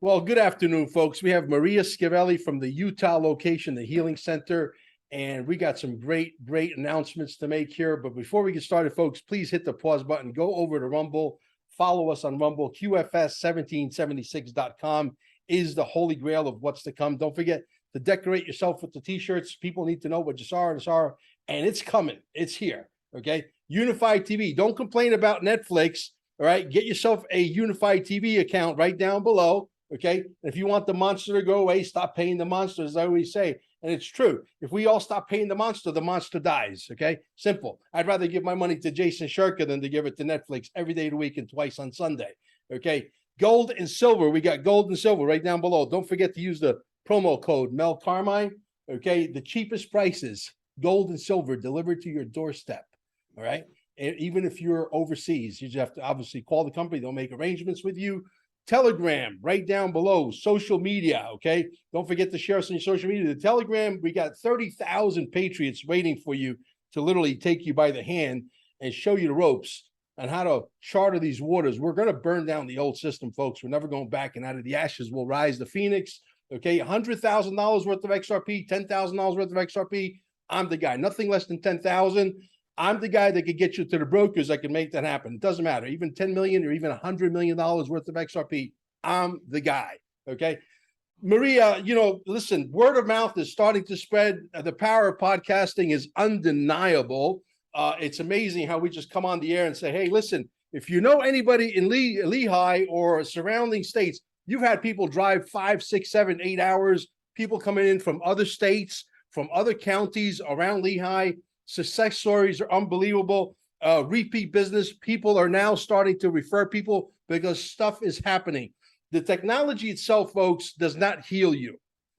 Well, good afternoon, folks. We have Maria Schiavelli from the Utah location, the Healing Center, and we got some great announcements to make here. But before we get started, folks, please hit the pause button, go over to Rumble, follow us on Rumble. QFS1776.com is the holy grail of what's to come. Don't forget to decorate yourself with the t-shirts. People need to know what you saw, and it's coming. It's here, okay? Unified TV. Don't complain about Netflix, all right? Get yourself a Unified TV account right down below. Okay. If you want the monster to go away, stop paying the monster, as I always say. And it's true. If we all stop paying the monster dies. Okay. Simple. I'd rather give my money to Jason Shirka than to give it to Netflix every day of the week and twice on Sunday. Okay. Gold and silver. We got gold and silver right down below. Don't forget to use the promo code Mel Carmine. Okay. The cheapest prices, gold and silver delivered to your doorstep. All right. And even if you're overseas, you just have to obviously call the company. They'll make arrangements with you. Telegram right down below, social media, okay? Don't forget to share us on your social media. The Telegram, we got 30,000 patriots waiting for you to literally take you by the hand and show you the ropes on how to charter these waters. We're going to burn down the old system, folks. We're never going back, and out of the ashes will rise the phoenix, okay? $100,000 worth of XRP, $10,000 worth of XRP. I'm the guy. Nothing less than 10,000. I'm the guy that could get you to the brokers that can make that happen. It doesn't matter. Even 10 million or even $100 million worth of XRP. I'm the guy. Okay. Maria, listen, word of mouth is starting to spread. The power of podcasting is undeniable. It's amazing how we just come on the air and say, hey, listen, if you know anybody in Lehi or surrounding states, you've had people drive 5, 6, 7, 8 hours, people coming in from other states, from other counties around Lehi. Success stories are unbelievable. Repeat business. People are now starting to refer people because stuff is happening. The technology itself, folks, does not heal you.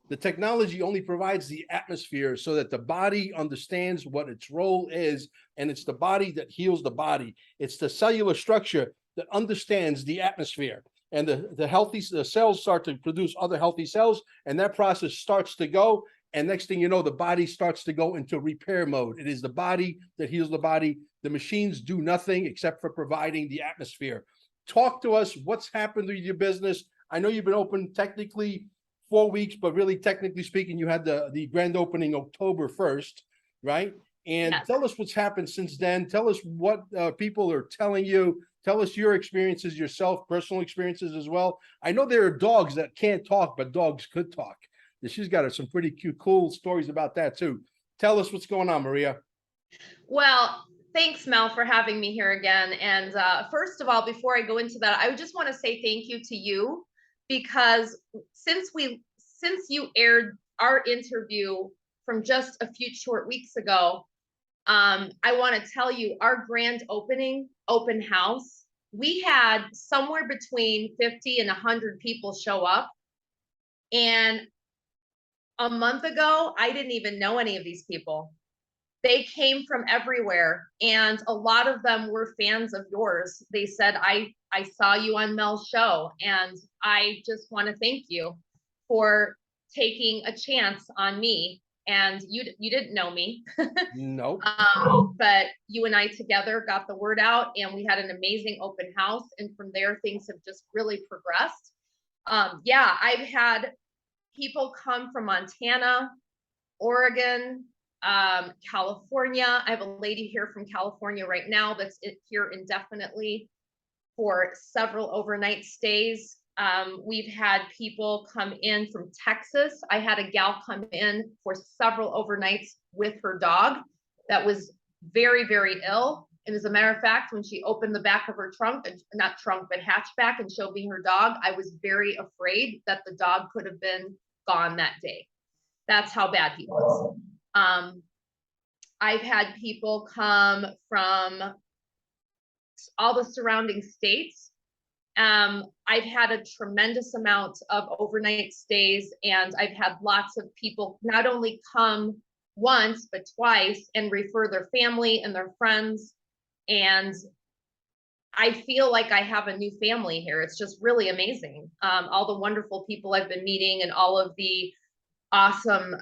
The technology only provides the atmosphere so that the body understands what its role is, and it's the body that heals the body. It's the cellular structure that understands the atmosphere, and the cells start to produce other healthy cells, and that process starts to go. And next thing you know, the body starts to go into repair mode. It is the body that heals the body. The machines do nothing except for providing the atmosphere. Talk to us. What's happened to your business? I know you've been open technically 4 weeks, but really technically speaking, you had the grand opening October 1st, right? And yes. Tell us what's happened since then. Tell us what people are telling you. Tell us your experiences yourself, personal experiences as well. I know there are dogs that can't talk, but dogs could talk. She's got some pretty cute, cool stories about that too. Tell us what's going on, Maria. Well, thanks, Mel, for having me here again. And first of all, before I go into that, I just want to say thank you to you, because since you aired our interview from just a few short weeks ago, I want to tell you our grand open house, we had somewhere between 50 and 100 people show up. And a month ago, I didn't even know any of these people. They came from everywhere, and a lot of them were fans of yours. They said, I saw you on Mel's show, and I just want to thank you for taking a chance on me. And you didn't know me. No. But you and I together got the word out, and we had an amazing open house. And from there, things have just really progressed. Yeah, I've had people come from Montana, Oregon, California. I have a lady here from California right now that's here indefinitely for several overnight stays. We've had people come in from Texas. I had a gal come in for several overnights with her dog that was very, very ill. And as a matter of fact, when she opened the back of her trunk, not trunk, but hatchback, and showed me her dog, I was very afraid that the dog could have been gone that day. That's how bad he was. I've had people come from all the surrounding states. I've had a tremendous amount of overnight stays, and I've had lots of people not only come once, but twice and refer their family and their friends. And I feel like I have a new family here. It's just really amazing. All the wonderful people I've been meeting and all of the awesome,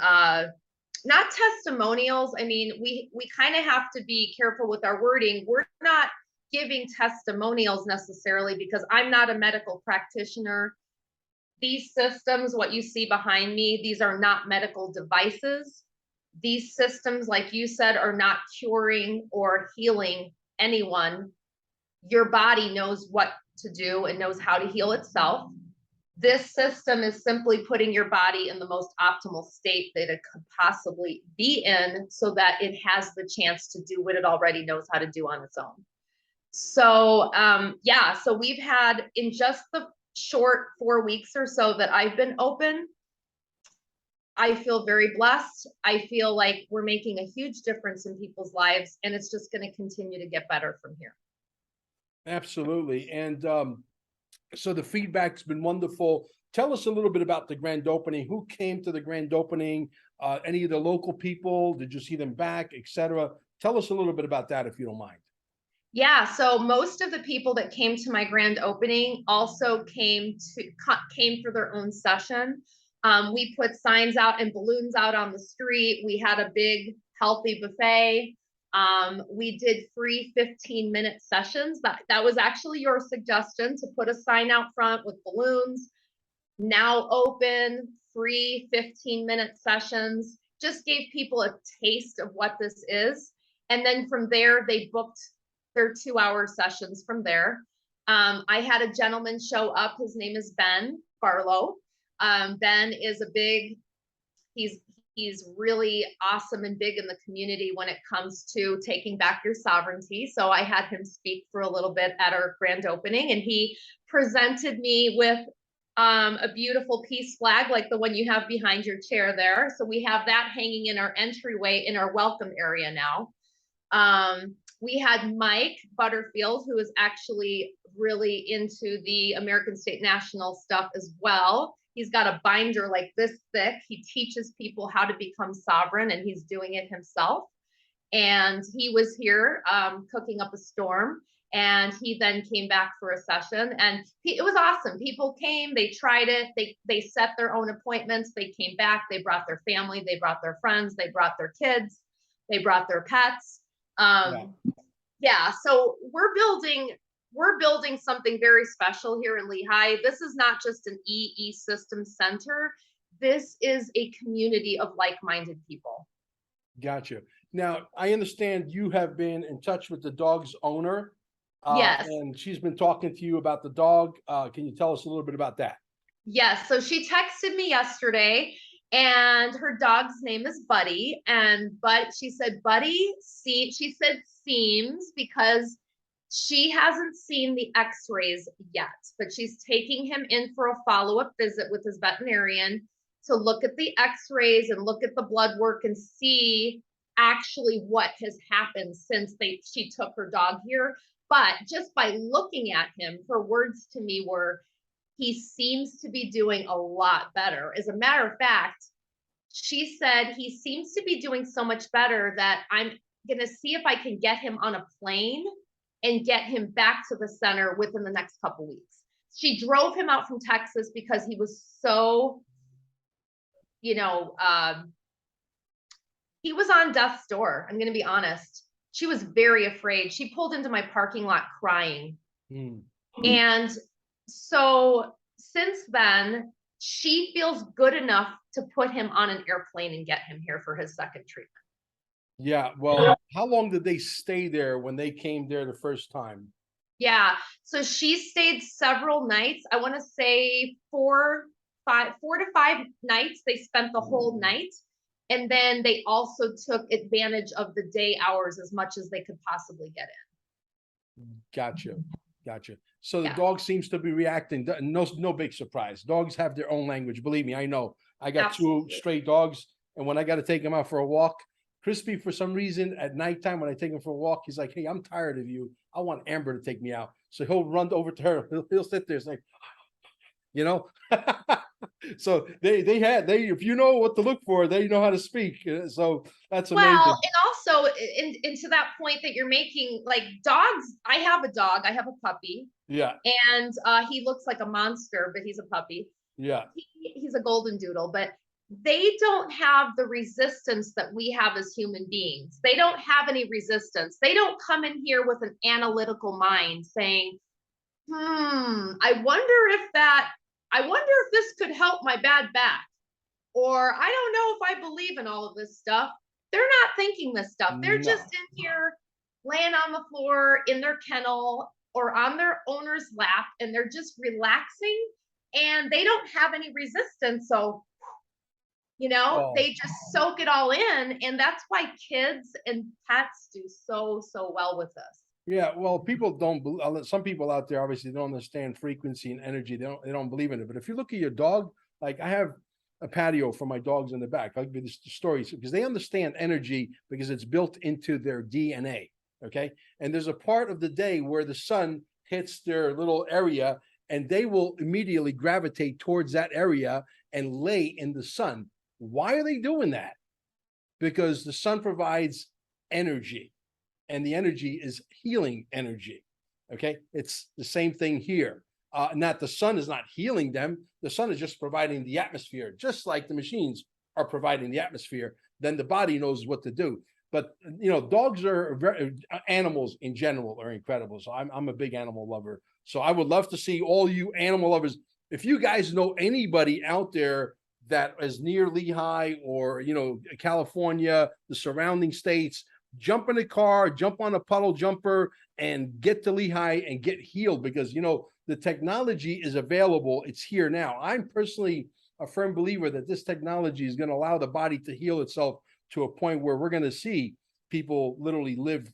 not testimonials. I mean, we kind of have to be careful with our wording. We're not giving testimonials necessarily because I'm not a medical practitioner. these systems, what you see behind me, these are not medical devices. These systems, like you said, are not curing or healing anyone. Your body knows what to do and knows how to heal itself. This system is simply putting your body in the most optimal state that it could possibly be in so that it has the chance to do what it already knows how to do on its own. So yeah, so we've had, in just the short 4 weeks or so that I've been open, I feel very blessed. I feel like we're making a huge difference in people's lives, and it's just going to continue to get better from here. Absolutely. And so the feedback's been wonderful. Tell us a little bit about the grand opening. Who came to the grand opening? Any of the local people? Did you see them back, etc.? Tell us a little bit about that, if you don't mind. Yeah, so most of the people that came to my grand opening also came for their own session. We put signs out and balloons out on the street. We had a big healthy buffet. We did free 15-minute sessions. That was actually your suggestion, to put a sign out front with balloons. Now open, free 15-minute sessions. Just gave people a taste of what this is. And then from there, they booked their 2-hour sessions from there. I had a gentleman show up. His name is Ben Barlow. Ben is he's really awesome and big in the community when it comes to taking back your sovereignty. So I had him speak for a little bit at our grand opening, and he presented me with a beautiful peace flag like the one you have behind your chair there. So we have that hanging in our entryway in our welcome area now. We had Mike Butterfield, who is actually really into the American State National stuff as well. He's got a binder like this thick. He teaches people how to become sovereign, and he's doing it himself. And he was here cooking up a storm, and he then came back for a session, and it was awesome. People came, they tried it, they set their own appointments, they came back, they brought their family, they brought their friends, they brought their kids, they brought their pets. Yeah, so we're building something very special here in Lehi. This is not just an EESystem center. This is a community of like-minded people. Gotcha. Now, I understand you have been in touch with the dog's owner. Yes. And she's been talking to you about the dog. Can you tell us a little bit about that? Yes. So she texted me yesterday, and her dog's name is Buddy. She said, Buddy, she said seems, because she hasn't seen the x-rays yet, but she's taking him in for a follow-up visit with his veterinarian to look at the x-rays and look at the blood work and see actually what has happened since she took her dog here. But just by looking at him, her words to me were, he seems to be doing a lot better. As a matter of fact, she said he seems to be doing so much better that I'm going to see if I can get him on a plane and get him back to the center within the next couple weeks. She drove him out from Texas because he was so, he was on death's door. I'm going to be honest. She was very afraid. She pulled into my parking lot crying. And so since then, she feels good enough to put him on an airplane and get him here for his second treatment. Yeah. Well, how long did they stay there when they came there the first time? Yeah. So she stayed several nights. I want to say 4 to 5 nights. They spent the whole night. And then they also took advantage of the day hours as much as they could possibly get in. Gotcha. So the dog seems to be reacting. No big surprise. Dogs have their own language. Believe me, I know. I got two stray dogs, and when I got to take them out for a walk, Crispy, for some reason, at nighttime when I take him for a walk, he's like, hey, I'm tired of you. I want Amber to take me out. So he'll run over to her. He'll sit there. It's like, So they if you know what to look for, they know how to speak. So that's amazing. Well, and also into that point that you're making, like dogs, I have a dog, I have a puppy. Yeah. And he looks like a monster, but he's a puppy. Yeah. He's a golden doodle, but they don't have the resistance that we have as human beings. They don't have any resistance. They don't come in here with an analytical mind saying, I wonder if that I wonder if this could help my bad back. Or I don't know if I believe in all of this stuff. They're not thinking this stuff. They're just No. in here laying on the floor in their kennel or on their owner's lap, and they're just relaxing and they don't have any resistance. So, Well, they just soak it all in. And that's why kids and pets do so, so well with this. yeah, well, people don't. Some people out there obviously don't understand frequency and energy. They don't believe in it. But if you look at your dog, like I have a patio for my dogs in the back. I'll give you the stories because they understand energy because it's built into their DNA. Okay, and there's a part of the day where the sun hits their little area, and they will immediately gravitate towards that area and lay in the sun. Why are they doing that? Because the sun provides energy, and the energy is healing energy. Okay, it's the same thing here. Not the sun is not healing them. The sun is just providing the atmosphere, just like the machines are providing the atmosphere. Then the body knows what to do. But dogs are very, animals in general are incredible. So I'm a big animal lover. So I would love to see all you animal lovers. If you guys know anybody out there that is near Lehi or California, the surrounding states, jump in a car, jump on a puddle jumper, and get to Lehi and get healed because the technology is available. It's here now. I'm personally a firm believer that this technology is going to allow the body to heal itself to a point where we're going to see people literally live,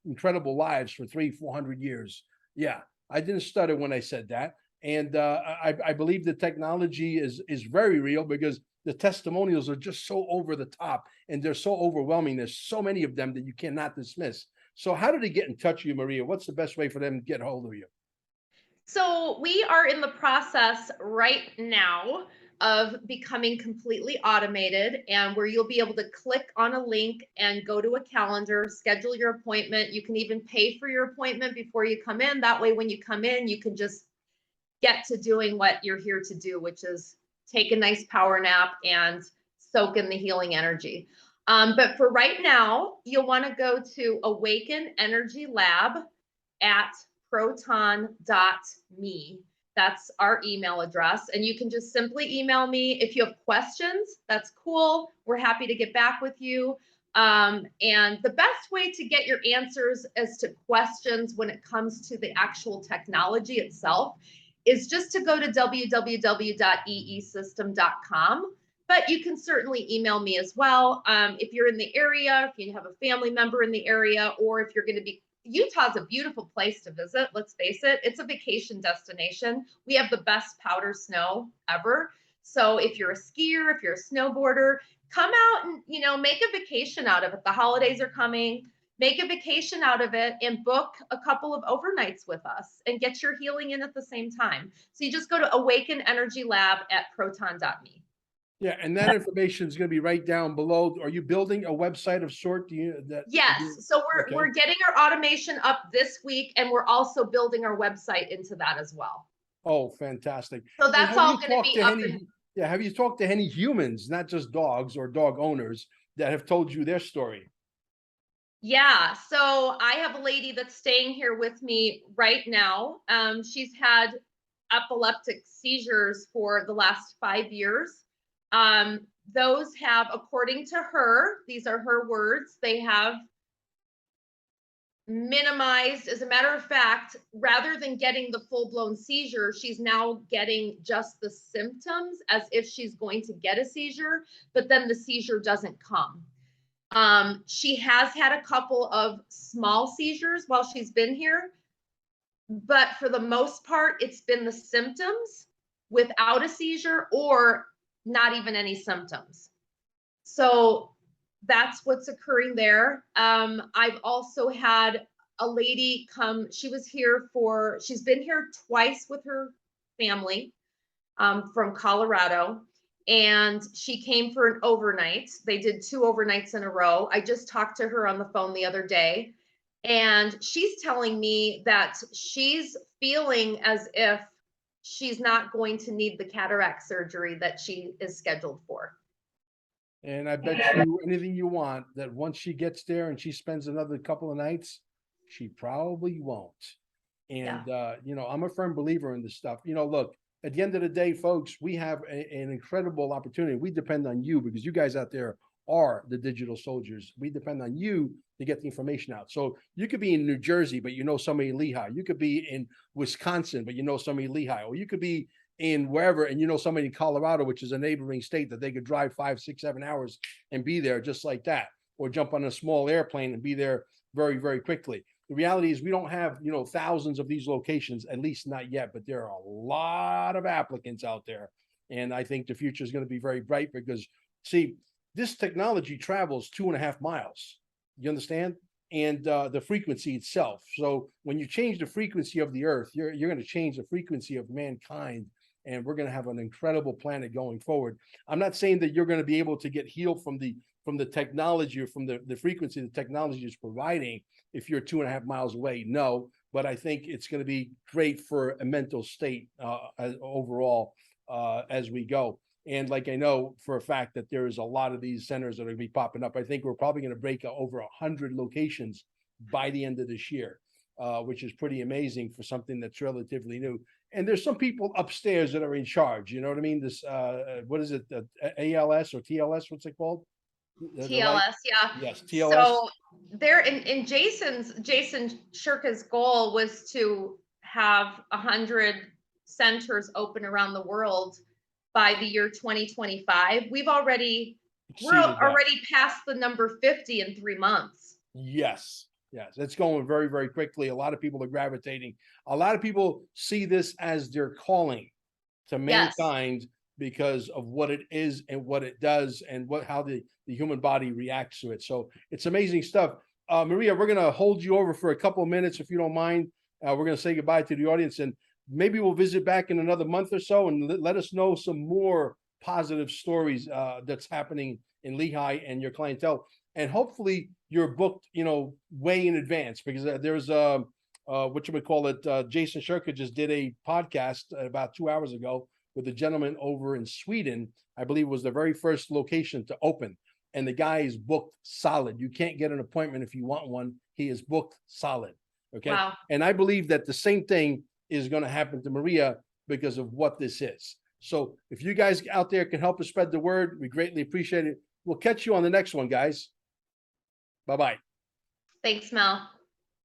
incredible lives for 300-400 years. Yeah, I didn't stutter when I said that. And I believe the technology is very real because the testimonials are just so over the top and they're so overwhelming. There's so many of them that you cannot dismiss. So how do they get in touch with you, Maria? What's the best way for them to get a hold of you? So we are in the process right now of becoming completely automated, and where you'll be able to click on a link and go to a calendar, schedule your appointment. You can even pay for your appointment before you come in. That way, when you come in, you can just get to doing what you're here to do, which is take a nice power nap and soak in the healing energy. But for right now, you'll want to go to Awaken Energy Lab at proton.me. That's our email address. And you can just simply email me. If you have questions, that's cool. We're happy to get back with you. And the best way to get your answers as to questions when it comes to the actual technology itself is just to go to www.eesystem.com. But you can certainly email me as well. If you're in the area, if you have a family member in the area, or if you're going to be, Utah's a beautiful place to visit. Let's face it. It's a vacation destination. We have the best powder snow ever. So if you're a skier, if you're a snowboarder, come out and, make a vacation out of it. The holidays are coming. Make a vacation out of it and book a couple of overnights with us and get your healing in at the same time. So you just go to Awaken Energy Lab at proton.me. Yeah, and that information is going to be right down below. Are you building a website of sort? Yes. So Okay. we're getting our automation up this week, and we're also building our website into that as well. Oh, fantastic. So And that's all going to be up. Have you talked to any humans, not just dogs or dog owners, that have told you their story? Yeah. So I have a lady that's staying here with me right now. She's had epileptic seizures for the last 5 years. Those have, according to her, these are her words, they have minimized. As a matter of fact, rather than getting the full-blown seizure, she's now getting just the symptoms as if she's going to get a seizure, but then the seizure doesn't come. She has had a couple of small seizures while she's been here, but for the most part, it's been the symptoms without a seizure or not even any symptoms. So that's what's occurring there. I've also had a lady come, she's been here twice with her family from Colorado, and she came for an overnight. They did 2 overnights in a row. I just talked to her on the phone the other day, and she's telling me that she's feeling as if she's not going to need the cataract surgery that she is scheduled for. And I bet you anything you want that once she gets there and she spends another couple of nights, she probably won't. And, I'm a firm believer in this stuff. Look, at the end of the day, folks, we have an incredible opportunity. We depend on you because you guys out there are the digital soldiers. We depend on you to get the information out. So you could be in New Jersey, but you know somebody in Lehi. You could be in Wisconsin, but you know somebody in Lehi. Or you could be in wherever, and you know somebody in Colorado, which is a neighboring state that they could drive 5, 6, 7 hours and be there just like that, or jump on a small airplane and be there very, very quickly. The reality is we don't have, you know, thousands of these locations, at least not yet, but there are a lot of applicants out there. And I think the future is going to be very bright because, see, this technology travels 2.5 miles. You understand? And the frequency itself. So when you change the frequency of the earth, you're going to change the frequency of mankind. And we're going to have an incredible planet going forward. I'm not saying that you're going to be able to get healed from the technology or from the frequency the technology is providing if you're 2.5 miles away. No, but I think it's going to be great for a mental state overall as we go. And like I know for a fact that there is a lot of these centers that are going to be popping up. I think we're probably going to break over 100 locations by the end of this year, which is pretty amazing for something that's relatively new. And there's some people upstairs that are in charge. You know what I mean? This, what is it? ALS or TLS? What's it called? TLS, yeah. Yes, TLS. So there in Jason Shirka's goal was to have 100 centers open around the world by the year 2025. We're already past the number 50 in 3 months. Yes. Yes, it's going very, very quickly. A lot of people are gravitating. A lot of people see this as their calling to mankind because of what it is and what it does and how the human body reacts to it. So it's amazing stuff. Maria, we're going to hold you over for a couple of minutes, if you don't mind. We're going to say goodbye to the audience, and maybe we'll visit back in another month or so and let us know some more positive stories that's happening in Lehi and your clientele. And hopefully you're booked, you know, way in advance, because there's Jason Shirka just did a podcast about 2 hours ago with a gentleman over in Sweden. I believe was the very first location to open, and the guy is booked solid. You can't get an appointment if you want one. He is booked solid. Okay. Wow. And I believe that the same thing is going to happen to Maria because of what this is. So if you guys out there can help us spread the word, we greatly appreciate it. We'll catch you on the next one, guys. Bye-bye. Thanks, Mel.